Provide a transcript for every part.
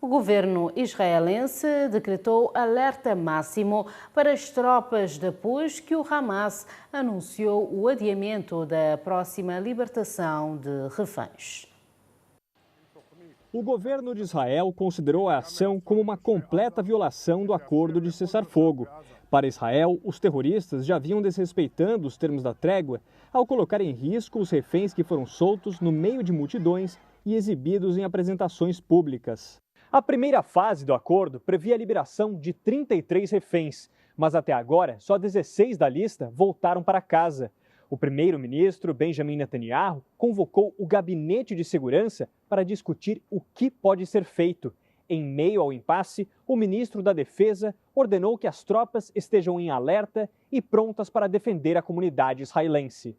O governo israelense decretou alerta máximo para as tropas depois que o Hamas anunciou o adiamento da próxima libertação de reféns. O governo de Israel considerou a ação como uma completa violação do acordo de cessar-fogo. Para Israel, os terroristas já vinham desrespeitando os termos da trégua ao colocar em risco os reféns que foram soltos no meio de multidões e exibidos em apresentações públicas. A primeira fase do acordo previa a liberação de 33 reféns, mas até agora só 16 da lista voltaram para casa. O primeiro-ministro Benjamin Netanyahu convocou o Gabinete de Segurança para discutir o que pode ser feito. Em meio ao impasse, o ministro da Defesa ordenou que as tropas estejam em alerta e prontas para defender a comunidade israelense.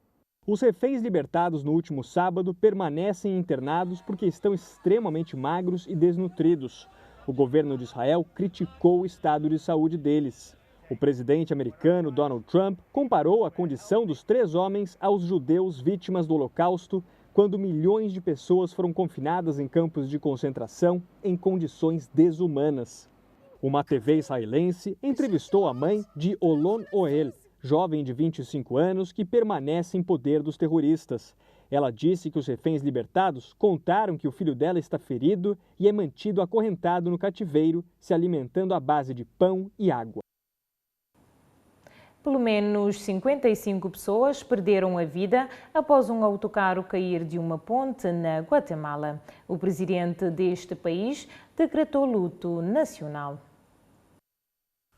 Os reféns libertados no último sábado permanecem internados porque estão extremamente magros e desnutridos. O governo de Israel criticou o estado de saúde deles. O presidente americano Donald Trump comparou a condição dos 3 homens aos judeus vítimas do Holocausto, quando milhões de pessoas foram confinadas em campos de concentração em condições desumanas. Uma TV israelense entrevistou a mãe de Olon Ohel, jovem de 25 anos que permanece em poder dos terroristas. Ela disse que os reféns libertados contaram que o filho dela está ferido e é mantido acorrentado no cativeiro, se alimentando à base de pão e água. Pelo menos 55 pessoas perderam a vida após um autocarro cair de uma ponte na Guatemala. O presidente deste país decretou luto nacional.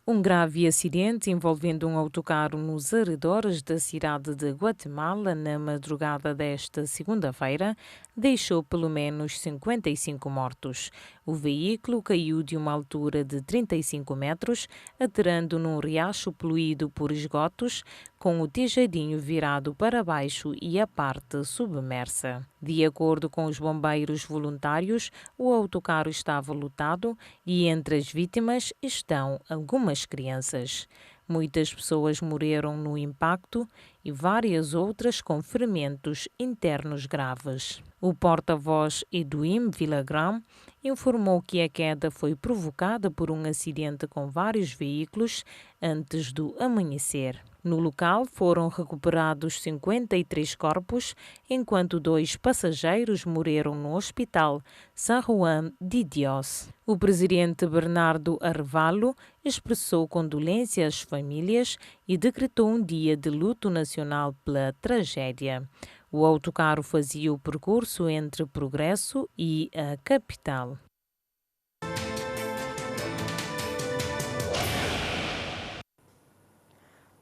Um grave acidente envolvendo um autocarro nos arredores da cidade de Guatemala na madrugada desta segunda-feira deixou pelo menos 55 mortos. O veículo caiu de uma altura de 35 metros, aterrando num riacho poluído por esgotos, com o tejadinho virado para baixo e a parte submersa. De acordo com os bombeiros voluntários, o autocarro estava lotado e entre as vítimas estão algumas crianças. Muitas pessoas morreram no impacto e várias outras com ferimentos internos graves. O porta-voz Edwin Villagrán informou que a queda foi provocada por um acidente com vários veículos antes do amanhecer. No local foram recuperados 53 corpos, enquanto 2 passageiros morreram no hospital San Juan de Dios. O presidente Bernardo Arevalo expressou condolências às famílias e decretou um dia de luto nacional pela tragédia. O autocarro fazia o percurso entre Progresso e a capital.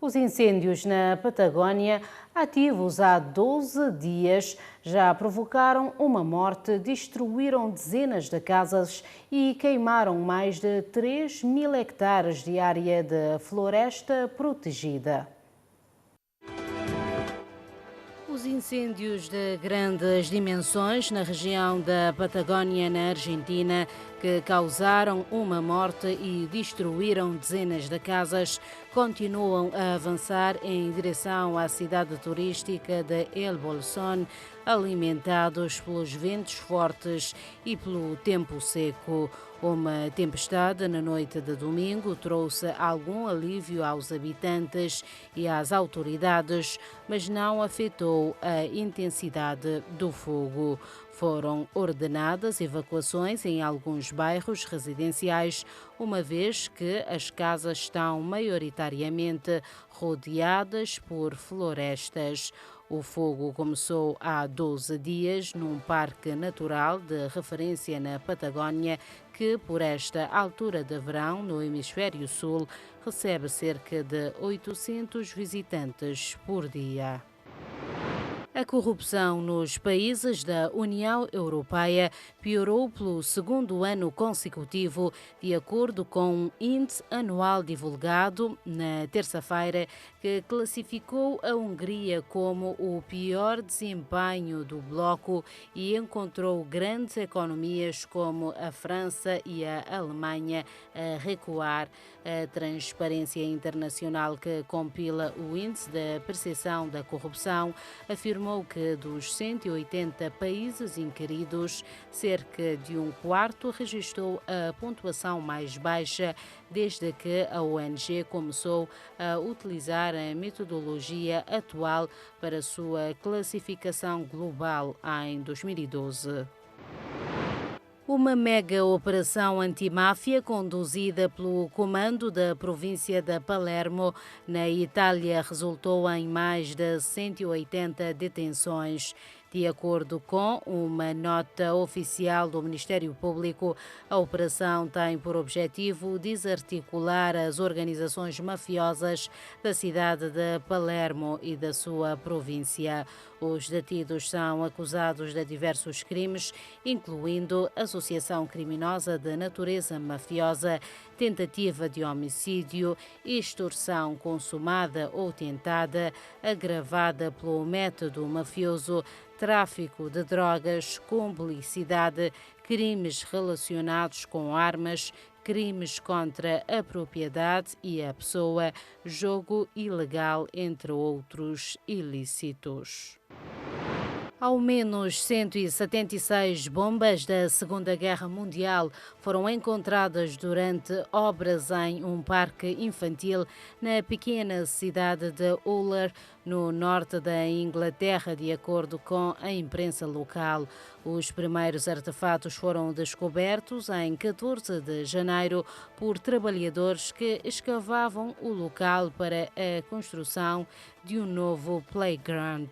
Os incêndios na Patagónia, ativos há 12 dias, já provocaram uma morte, destruíram dezenas de casas e queimaram mais de 3.000 hectares de área de floresta protegida. Os incêndios de grandes dimensões na região da Patagónia, na Argentina, que causaram uma morte e destruíram dezenas de casas, continuam a avançar em direção à cidade turística de El Bolsón, alimentados pelos ventos fortes e pelo tempo seco. Uma tempestade na noite de domingo trouxe algum alívio aos habitantes e às autoridades, mas não afetou a intensidade do fogo. Foram ordenadas evacuações em alguns bairros residenciais, uma vez que as casas estão maioritariamente rodeadas por florestas. O fogo começou há 12 dias num parque natural de referência na Patagónia, que por esta altura de verão no hemisfério sul recebe cerca de 800 visitantes por dia. A corrupção nos países da União Europeia piorou pelo segundo ano consecutivo, de acordo com um índice anual divulgado na terça-feira, que classificou a Hungria como o pior desempenho do bloco e encontrou grandes economias como a França e a Alemanha a recuar. A Transparência Internacional, que compila o índice da percepção da corrupção, afirmou afirmou que dos 180 países inquiridos, cerca de um quarto registrou a pontuação mais baixa desde que a ONG começou a utilizar a metodologia atual para sua classificação global em 2012. Uma mega operação antimáfia conduzida pelo comando da província de Palermo, na Itália, resultou em mais de 180 detenções. De acordo com uma nota oficial do Ministério Público, a operação tem por objetivo desarticular as organizações mafiosas da cidade de Palermo e da sua província. Os detidos são acusados de diversos crimes, incluindo associação criminosa de natureza mafiosa, tentativa de homicídio, extorsão consumada ou tentada, agravada pelo método mafioso, tráfico de drogas, cumplicidade, crimes relacionados com armas, crimes contra a propriedade e a pessoa, jogo ilegal, entre outros ilícitos. Ao menos 176 bombas da Segunda Guerra Mundial foram encontradas durante obras em um parque infantil na pequena cidade de Uller, no norte da Inglaterra, de acordo com a imprensa local. Os primeiros artefatos foram descobertos em 14 de janeiro por trabalhadores que escavavam o local para a construção de um novo playground.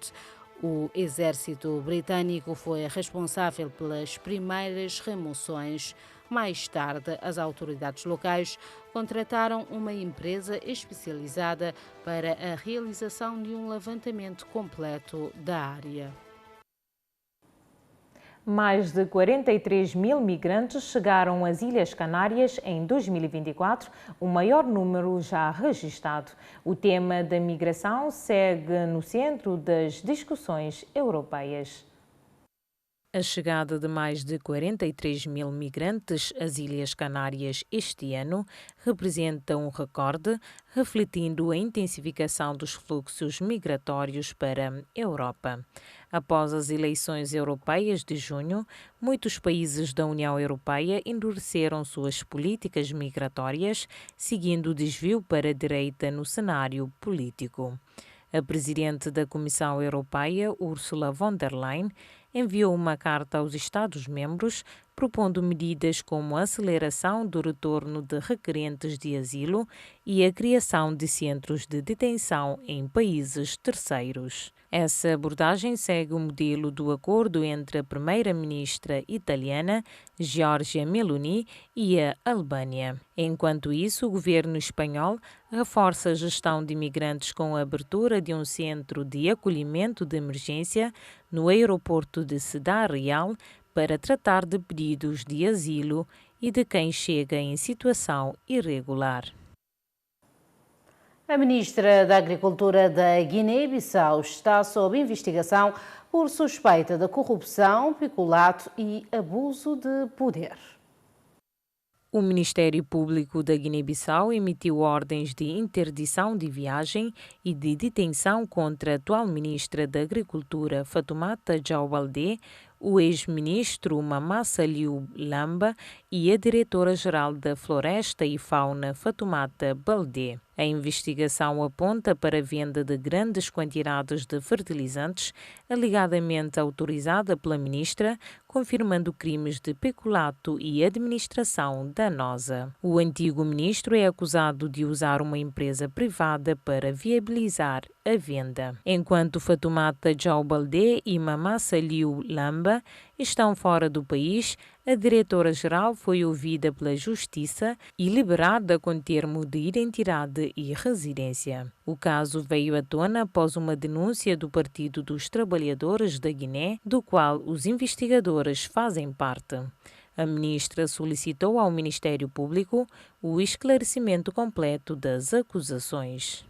O exército britânico foi responsável pelas primeiras remoções. Mais tarde, as autoridades locais contrataram uma empresa especializada para a realização de um levantamento completo da área. Mais de 43 mil migrantes chegaram às Ilhas Canárias em 2024, o maior número já registado. O tema da migração segue no centro das discussões europeias. A chegada de mais de 43 mil migrantes às Ilhas Canárias este ano representa um recorde, refletindo a intensificação dos fluxos migratórios para a Europa. Após as eleições europeias de junho, muitos países da União Europeia endureceram suas políticas migratórias, seguindo o desvio para a direita no cenário político. A presidente da Comissão Europeia, Ursula von der Leyen, enviou uma carta aos Estados-membros propondo medidas como a aceleração do retorno de requerentes de asilo e a criação de centros de detenção em países terceiros. Essa abordagem segue o modelo do acordo entre a primeira-ministra italiana, Giorgia Meloni, e a Albânia. Enquanto isso, o governo espanhol reforça a gestão de imigrantes com a abertura de um centro de acolhimento de emergência no aeroporto de Ciudad Real para tratar de pedidos de asilo e de quem chega em situação irregular. A ministra da Agricultura da Guiné-Bissau está sob investigação por suspeita de corrupção, peculato e abuso de poder. O Ministério Público da Guiné-Bissau emitiu ordens de interdição de viagem e de detenção contra a atual ministra da Agricultura, Fatoumata Diaw Baldé, o ex-ministro Mamassa Liu Lamba e a diretora-geral da Floresta e Fauna, Fatoumata Baldé. A investigação aponta para a venda de grandes quantidades de fertilizantes, alegadamente autorizada pela ministra, confirmando crimes de peculato e administração danosa. O antigo ministro é acusado de usar uma empresa privada para viabilizar a venda. Enquanto Fatoumata Diaw Baldé e Mamassa Liu Lamba estão fora do país, a diretora-geral foi ouvida pela Justiça e liberada com termo de identidade e residência. O caso veio à tona após uma denúncia do Partido dos Trabalhadores da Guiné, do qual os investigadores fazem parte. A ministra solicitou ao Ministério Público o esclarecimento completo das acusações.